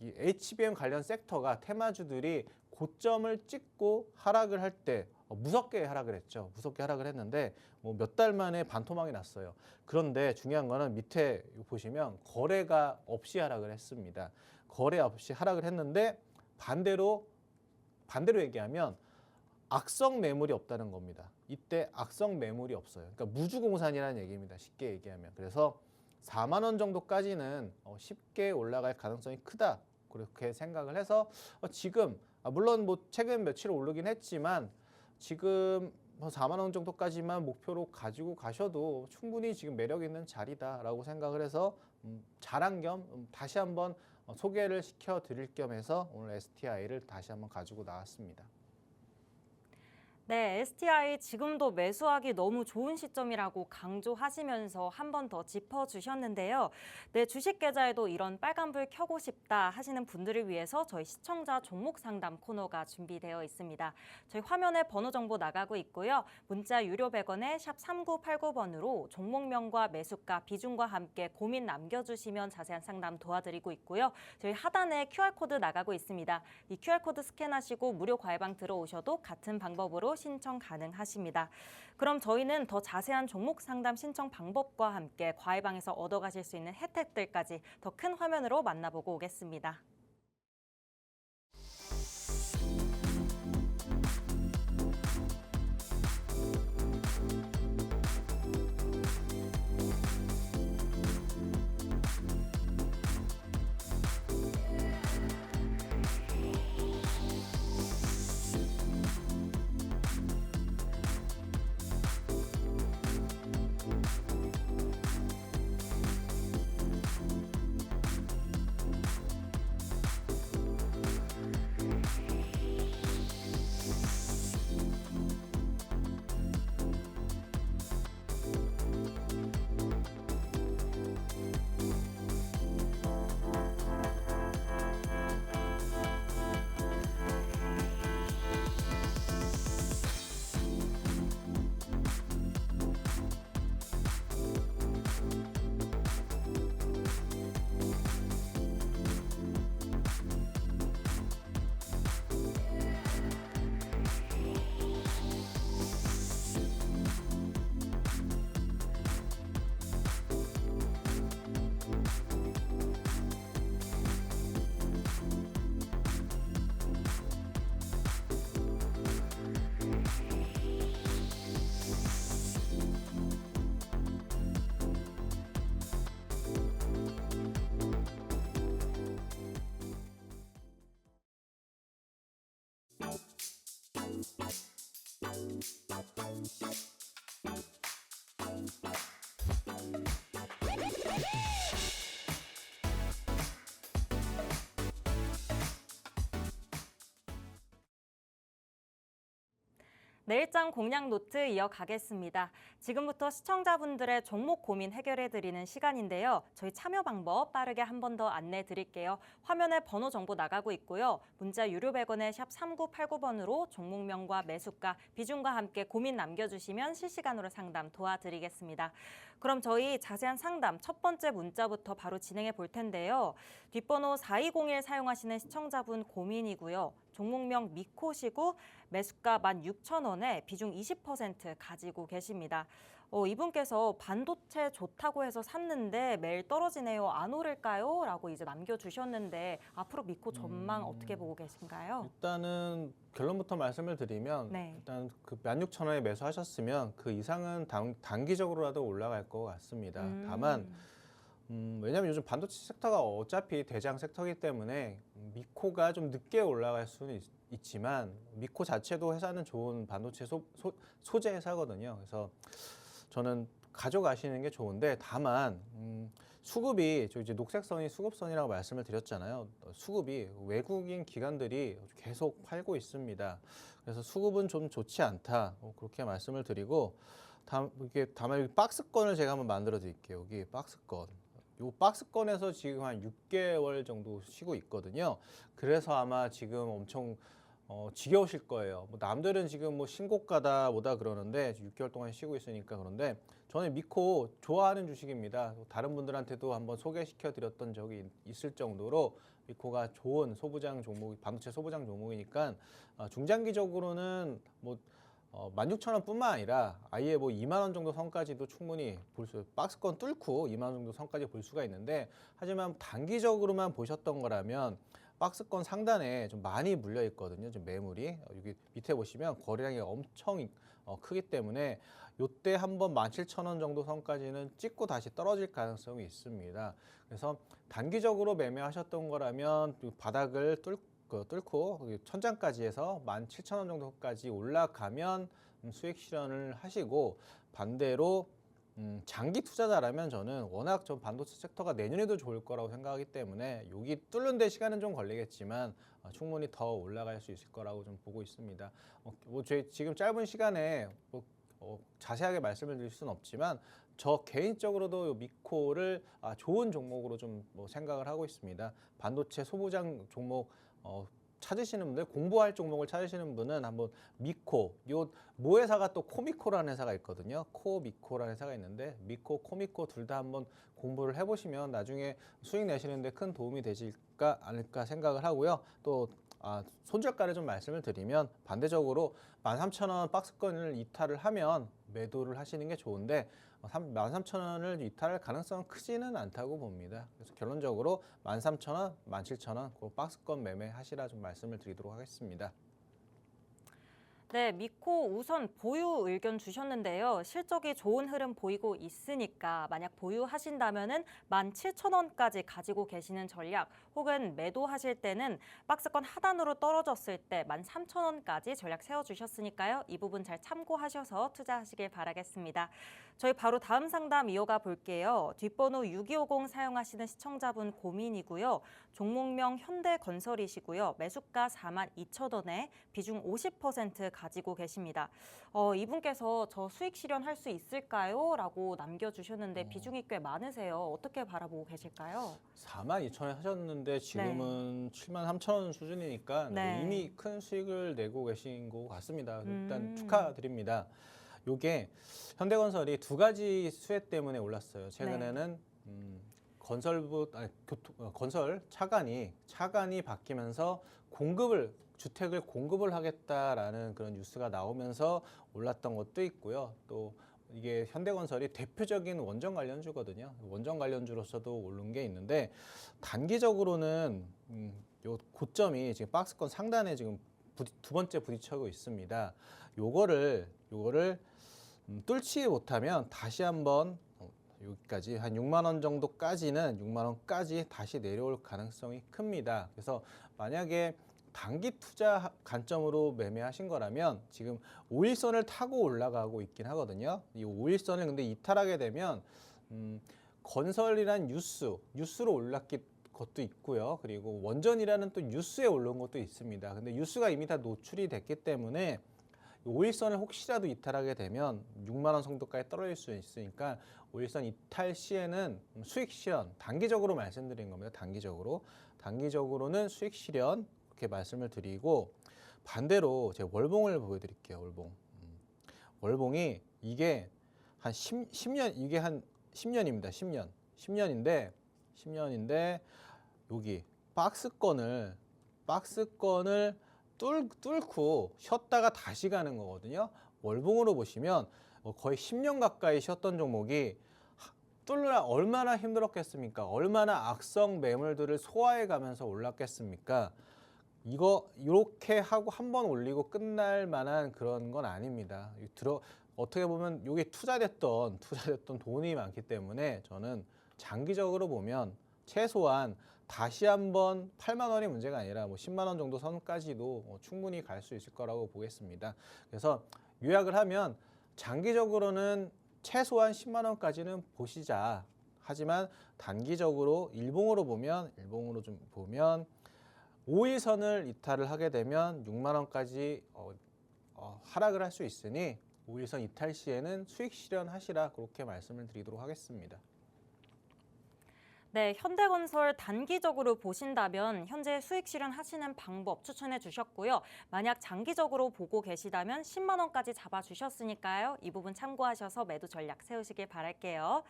이 HBM 관련 섹터가 테마주들이 고점을 찍고 하락을 할 때 무섭게 하락을 했죠. 무섭게 하락을 했는데 뭐 몇 달 만에 반토막이 났어요. 그런데 중요한 거는 밑에 보시면 거래가 없이 하락을 했습니다. 거래 없이 하락을 했는데 반대로 얘기하면 악성 매물이 없다는 겁니다. 이때 악성 매물이 없어요. 그러니까 무주공산이라는 얘기입니다. 쉽게 얘기하면. 그래서 4만 원 정도까지는 쉽게 올라갈 가능성이 크다. 그렇게 생각을 해서 지금 물론 뭐 최근 며칠 오르긴 했지만 지금 4만 원 정도까지만 목표로 가지고 가셔도 충분히 지금 매력 있는 자리다라고 생각을 해서 자랑 겸 다시 한번 소개를 시켜 드릴 겸 해서 오늘 STI를 다시 한번 가지고 나왔습니다. 네, STI 지금도 매수하기 너무 좋은 시점이라고 강조하시면서 한 번 더 짚어주셨는데요. 네, 주식 계좌에도 이런 빨간불 켜고 싶다 하시는 분들을 위해서 저희 시청자 종목 상담 코너가 준비되어 있습니다. 저희 화면에 번호 정보 나가고 있고요. 문자 유료 100원에 샵 3989번으로 종목명과 매수가, 비중과 함께 고민 남겨주시면 자세한 상담 도와드리고 있고요. 저희 하단에 QR코드 나가고 있습니다. 이 QR코드 스캔하시고 무료 과외방 들어오셔도 같은 방법으로 신청 가능하십니다. 그럼 저희는 더 자세한 종목 상담 신청 방법과 함께 과외방에서 얻어가실 수 있는 혜택들까지 더 큰 화면으로 만나보고 오겠습니다. 내일장 공략 노트 이어가겠습니다. 지금부터 시청자분들의 종목 고민 해결해드리는 시간인데요. 저희 참여 방법 빠르게 한 번 더 안내 드릴게요. 화면에 번호 정보 나가고 있고요. 문자 유료 100원에 샵 3989번으로 종목명과 매수가, 비중과 함께 고민 남겨주시면 실시간으로 상담 도와드리겠습니다. 그럼 저희 자세한 상담 첫 번째 문자부터 바로 진행해 볼 텐데요. 뒷번호 4201 사용하시는 시청자분 고민이고요. 종목명 미코시고 매수가 16,000원에 비중 20% 가지고 계십니다. 이분께서 반도체 좋다고 해서 샀는데 매일 떨어지네요. 안 오를까요? 라고 이제 남겨주셨는데 앞으로 미코 전망 어떻게 보고 계신가요? 일단은 결론부터 말씀을 드리면 네. 일단 그 16,000원에 매수하셨으면 그 이상은 단기적으로라도 올라갈 것 같습니다. 다만 왜냐하면 요즘 반도체 섹터가 어차피 대장 섹터이기 때문에 미코가 좀 늦게 올라갈 수는 있지만 미코 자체도 회사는 좋은 반도체 소재 회사거든요. 그래서 저는 가져가시는 게 좋은데 다만 수급이 저 이제 녹색선이 수급선이라고 말씀을 드렸잖아요. 수급이 외국인 기관들이 계속 팔고 있습니다. 그래서 수급은 좀 좋지 않다. 그렇게 말씀을 드리고 다만 여기 박스권을 제가 한번 만들어 드릴게요. 여기 박스권. 요 박스권에서 지금 한 6개월 정도 쉬고 있거든요. 그래서 아마 지금 엄청 지겨우실 거예요. 뭐 남들은 지금 뭐 신고가다 뭐다 그러는데 6개월 동안 쉬고 있으니까. 그런데 저는 미코 좋아하는 주식입니다. 다른 분들한테도 한번 소개시켜 드렸던 적이 있을 정도로 미코가 좋은 소부장 종목, 반도체 소부장 종목이니까 중장기적으로는 뭐 16,000원뿐만 아니라 아예 뭐 2만 원 정도 선까지도 충분히 박스권 뚫고 2만 원 정도 선까지 볼 수가 있는데, 하지만 단기적으로만 보셨던 거라면 박스권 상단에 좀 많이 물려 있거든요. 좀 매물이 여기 밑에 보시면 거래량이 엄청 크기 때문에 요때 한번 17,000원 정도 선까지는 찍고 다시 떨어질 가능성이 있습니다. 그래서 단기적으로 매매하셨던 거라면 바닥을 뚫고 천장까지 해서 17,000원 정도까지 올라가면 수익 실현을 하시고, 반대로 장기 투자자라면 저는 워낙 좀 반도체 섹터가 내년에도 좋을 거라고 생각하기 때문에 여기 뚫는 데 시간은 좀 걸리겠지만 충분히 더 올라갈 수 있을 거라고 좀 보고 있습니다. 지금 짧은 시간에 자세하게 말씀을 드릴 수는 없지만 저 개인적으로도 요 미코를 좋은 종목으로 좀 생각을 하고 있습니다. 반도체 소부장 종목 찾으시는 분들, 공부할 종목을 찾으시는 분은 한번 미코, 요 모회사가 또 코미코라는 회사가 있거든요. 코미코라는 회사가 있는데 미코, 코미코 둘 다 한번 공부를 해보시면 나중에 수익 내시는 데 큰 도움이 되실까 않을까 생각을 하고요. 또 손절가를 좀 말씀을 드리면 반대적으로 13,000원 박스권을 이탈을 하면 매도를 하시는 게 좋은데 13,000원을 이탈할 가능성은 크지는 않다고 봅니다. 그래서 결론적으로 13,000원, 17,000원 그 박스권 매매하시라 좀 말씀을 드리도록 하겠습니다. 네, 미코 우선 보유 의견 주셨는데요. 실적이 좋은 흐름 보이고 있으니까 만약 보유하신다면은 17,000원까지 가지고 계시는 전략 혹은 매도하실 때는 박스권 하단으로 떨어졌을 때 13,000원까지 전략 세워주셨으니까요. 이 부분 잘 참고하셔서 투자하시길 바라겠습니다. 저희 바로 다음 상담 이어가 볼게요. 뒷번호 6250 사용하시는 시청자분 고민이고요. 종목명 현대건설이시고요. 매수가 42,000원에 비중 50% 가지고 계십니다. 이분께서 저 수익 실현할 수 있을까요? 라고 남겨주셨는데 비중이 꽤 많으세요. 어떻게 바라보고 계실까요? 42,000원 하셨는데 지금은 73,000원 수준이니까 네. 이미 큰 수익을 내고 계신 것 같습니다. 일단 축하드립니다. 요게 현대건설이 두 가지 수혜 때문에 올랐어요. 최근에는 건설 차관이 바뀌면서 주택을 공급을 하겠다라는 그런 뉴스가 나오면서 올랐던 것도 있고요. 또 이게 현대건설이 대표적인 원전 관련주거든요. 원전 관련주로서도 오른 게 있는데 단기적으로는 요 고점이 지금 박스권 상단에 지금 두 번째 부딪히고 있습니다. 요거를 뚫지 못하면 다시 한번 여기까지 한 6만 원 정도까지는 6만 원까지 다시 내려올 가능성이 큽니다. 그래서 만약에 단기 투자 관점으로 매매하신 거라면 지금 5일선을 타고 올라가고 있긴 하거든요. 이 5일선을 근데 이탈하게 되면 건설이란 뉴스로 올랐기 것도 있고요. 그리고 원전이라는 또 뉴스에 올라온 것도 있습니다. 근데 뉴스가 이미 다 노출이 됐기 때문에 5일선을 혹시라도 이탈하게 되면 6만 원 정도까지 떨어질 수 있으니까 5일선 이탈 시에는 수익 실현, 단기적으로 말씀드린 겁니다. 단기적으로는 수익 실현 이렇게 말씀을 드리고 반대로 제가 월봉을 보여드릴게요. 월봉이 이게 한 10년 이게 한 10년입니다. 10년인데 여기 박스권을 뚫고 쉬었다가 다시 가는 거거든요. 월봉으로 보시면 거의 10년 가까이 쉬었던 종목이 뚫느라 얼마나 힘들었겠습니까? 얼마나 악성 매물들을 소화해 가면서 올랐겠습니까? 이렇게 하고 한 번 올리고 끝날 만한 그런 건 아닙니다. 어떻게 보면 이게 투자됐던 돈이 많기 때문에 저는 장기적으로 보면 최소한 다시 한번 8만 원이 문제가 아니라 10만 원 정도 선까지도 충분히 갈 수 있을 거라고 보겠습니다. 그래서 요약을 하면 장기적으로는 최소한 10만 원까지는 보시자. 하지만 단기적으로 일봉으로 보면 5일선을 이탈을 하게 되면 6만 원까지 하락을 할 수 있으니 5일선 이탈 시에는 수익 실현하시라 그렇게 말씀을 드리도록 하겠습니다. 네, 현대건설 단기적으로 보신다면 현재 수익 실현하시는 방법 추천해 주셨고요. 만약 장기적으로 보고 계시다면 10만 원까지 잡아주셨으니까요. 이 부분 참고하셔서 매도 전략 세우시길 바랄게요.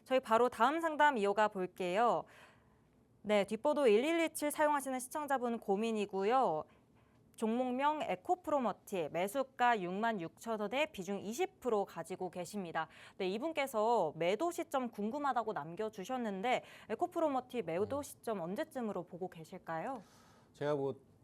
저희 바로 다음 상담 이어가 볼게요. 네, 뒷번호 1127 사용하시는 시청자분 고민이고요. 종목명 에코프로머티, 매수가 66,000원에 비중 20% 가지고 계십니다. 네, 이분께서 매도 시점 궁금하다고 남겨주셨는데 에코프로머티 매도 시점 언제쯤으로 보고 계실까요? 제가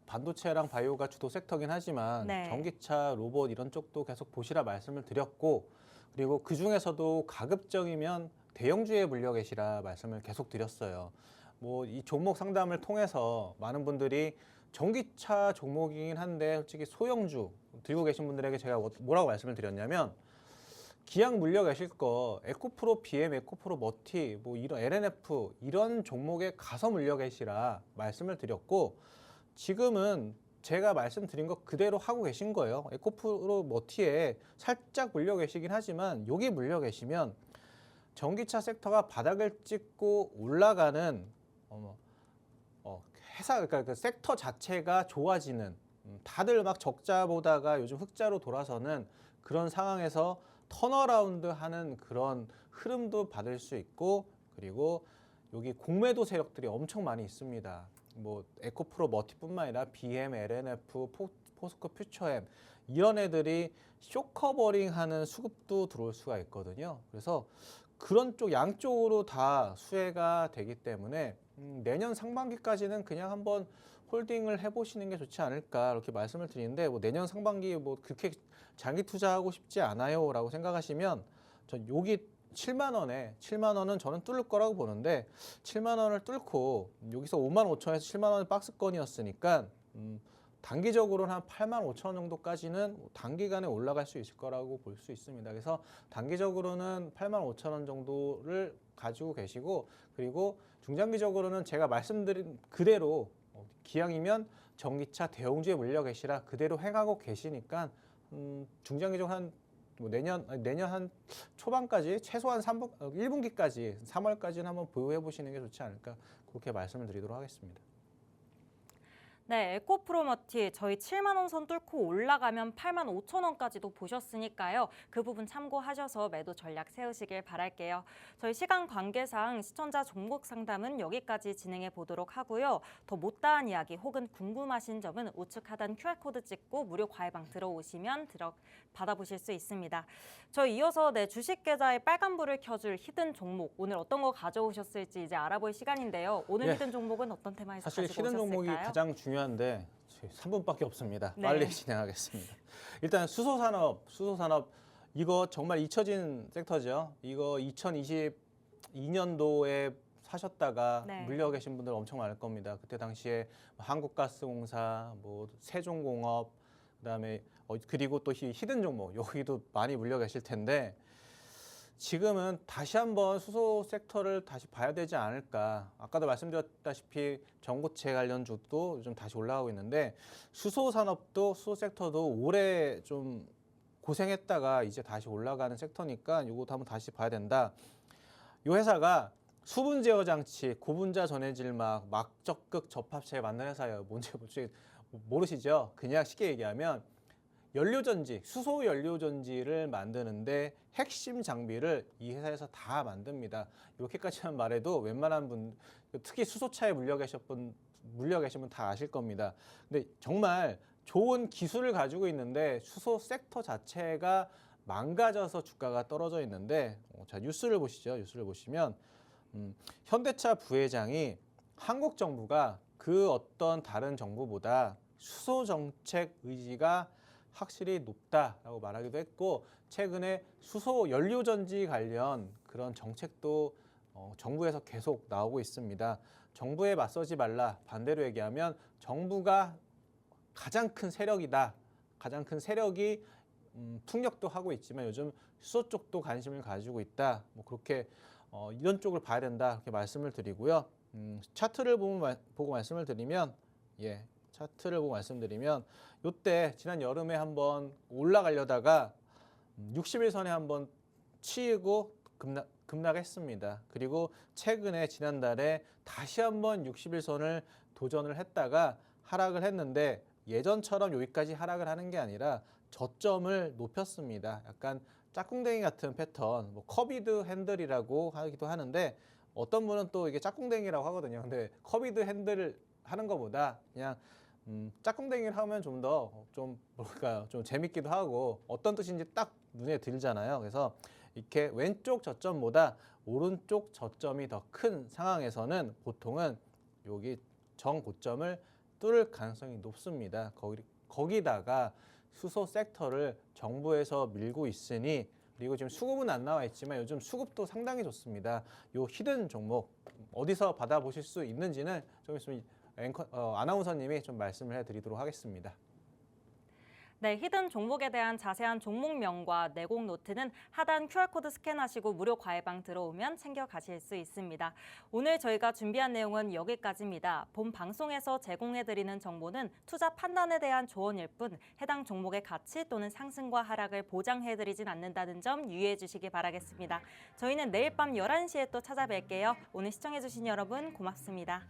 반도체랑 바이오가 주도 섹터긴 하지만 전기차, 로봇 이런 쪽도 계속 보시라 말씀을 드렸고 그리고 그중에서도 가급적이면 대형주에 물려 계시라 말씀을 계속 드렸어요. 이 종목 상담을 통해서 많은 분들이 전기차 종목이긴 한데 솔직히 소형주 들고 계신 분들에게 제가 뭐라고 말씀을 드렸냐면 기왕 물려 계실 거 에코프로 BM, 에코프로 머티, 뭐 이런 LNF 이런 종목에 가서 물려 계시라 말씀을 드렸고 지금은 제가 말씀드린 거 그대로 하고 계신 거예요. 에코프로 머티에 살짝 물려 계시긴 하지만 여기 물려 계시면 전기차 섹터가 바닥을 찍고 올라가는 회사 그러니까 그 섹터 자체가 좋아지는 다들 막 적자 보다가 요즘 흑자로 돌아서는 그런 상황에서 턴어라운드 하는 그런 흐름도 받을 수 있고 그리고 여기 공매도 세력들이 엄청 많이 있습니다. 뭐 에코프로 머티뿐만 아니라 BM, LNF, 포스코 퓨처엠 이런 애들이 쇼커버링하는 수급도 들어올 수가 있거든요. 그래서 그런 쪽 양쪽으로 다 수혜가 되기 때문에 내년 상반기까지는 그냥 한번 홀딩을 해보시는 게 좋지 않을까 이렇게 말씀을 드리는데 뭐 내년 상반기 뭐 그렇게 장기 투자하고 싶지 않아요라고 생각하시면 전 여기 7만 원은 저는 뚫을 거라고 보는데 7만 원을 뚫고 여기서 5만 5천에서 7만 원의 박스권이었으니까 단기적으로는 한 8만 5천 원 정도까지는 단기간에 올라갈 수 있을 거라고 볼 수 있습니다. 그래서 단기적으로는 8만 5천 원 정도를 가지고 계시고 그리고 중장기적으로는 제가 말씀드린 그대로 기왕이면 전기차 대형주에 물려 계시라 그대로 행하고 계시니까 중장기적으로 한 뭐 내년 한 초반까지 최소한 1분기까지 3월까지는 한번 보유해 보시는 게 좋지 않을까 그렇게 말씀을 드리도록 하겠습니다. 네, 에코프로머티 저희 7만 원 선 뚫고 올라가면 8만 5천 원까지도 보셨으니까요. 그 부분 참고하셔서 매도 전략 세우시길 바랄게요. 저희 시간 관계상 시청자 종목 상담은 여기까지 진행해 보도록 하고요. 더 못다한 이야기 혹은 궁금하신 점은 우측 하단 QR코드 찍고 무료 과외방 들어오시면 받아보실 수 있습니다. 저희 이어서 주식 계좌에 빨간불을 켜줄 히든 종목 오늘 어떤 거 가져오셨을지 이제 알아볼 시간인데요. 오늘 네. 히든 종목은 어떤 테마에서 사실 가지고 히든 오셨을까요? 종목이 가장 중요한데 3분밖에 없습니다. 네. 빨리 진행하겠습니다. 일단 수소산업 이거 정말 잊혀진 섹터죠. 이거 2022년도에 사셨다가 네. 물려 계신 분들 엄청 많을 겁니다. 그때 당시에 한국가스공사, 뭐 세종공업, 그다음에 그리고 또 히든 종목 여기도 많이 물려 계실 텐데 지금은 다시 한번 수소 섹터를 다시 봐야 되지 않을까. 아까도 말씀드렸다시피 전고체 관련주도 요즘 다시 올라가고 있는데 수소 산업도 수소 섹터도 올해 좀 고생했다가 이제 다시 올라가는 섹터니까 이것도 한번 다시 봐야 된다. 이 회사가 수분 제어 장치, 고분자 전해질막, 막적극 접합체 만드는 회사예요. 뭔지 모르시죠? 그냥 쉽게 얘기하면 연료전지, 수소 연료전지를 만드는데 핵심 장비를 이 회사에서 다 만듭니다. 이렇게까지만 말해도 웬만한 분, 특히 수소차에 물려 계신 분 다 아실 겁니다. 근데 정말 좋은 기술을 가지고 있는데 수소 섹터 자체가 망가져서 주가가 떨어져 있는데 자 뉴스를 보시죠. 뉴스를 보시면 현대차 부회장이 한국 정부가 그 어떤 다른 정부보다 수소 정책 의지가 확실히 높다라고 말하기도 했고 최근에 수소 연료전지 관련 그런 정책도 정부에서 계속 나오고 있습니다. 정부에 맞서지 말라. 반대로 얘기하면 정부가 가장 큰 세력이다. 가장 큰 세력이 풍력도 하고 있지만 요즘 수소 쪽도 관심을 가지고 있다. 뭐 그렇게 이런 쪽을 봐야 된다. 그렇게 말씀을 드리고요. 차트를 보고 말씀을 드리면 차트를 보고 말씀드리면 이때 지난 여름에 한번 올라가려다가 60일선에 한번 치이고 급락했습니다. 그리고 최근에 지난달에 다시 한번 60일선을 도전을 했다가 하락을 했는데 예전처럼 여기까지 하락을 하는 게 아니라 저점을 높였습니다. 약간 짝꿍댕이 같은 패턴, 뭐 커비드 핸들이라고 하기도 하는데 어떤 분은 또 이게 짝꿍댕이라고 하거든요. 근데 커비드 핸들을 하는 것보다 그냥 짝꿍댕이를 하면 좀 재밌기도 하고 어떤 뜻인지 딱 눈에 들잖아요. 그래서 이렇게 왼쪽 저점보다 오른쪽 저점이 더 큰 상황에서는 보통은 여기 정고점을 뚫을 가능성이 높습니다. 거기다가 수소 섹터를 정부에서 밀고 있으니 그리고 지금 수급은 안 나와 있지만 요즘 수급도 상당히 좋습니다. 요 히든 종목 어디서 받아보실 수 있는지는 좀 있으면 아나운서님이 좀 말씀을 해드리도록 하겠습니다. 네, 히든 종목에 대한 자세한 종목명과 내공 노트는 하단 QR코드 스캔하시고 무료 과외방 들어오면 챙겨가실 수 있습니다. 오늘 저희가 준비한 내용은 여기까지입니다. 본 방송에서 제공해드리는 정보는 투자 판단에 대한 조언일 뿐 해당 종목의 가치 또는 상승과 하락을 보장해드리진 않는다는 점 유의해 주시기 바라겠습니다. 저희는 내일 밤 11시에 또 찾아뵐게요. 오늘 시청해주신 여러분 고맙습니다.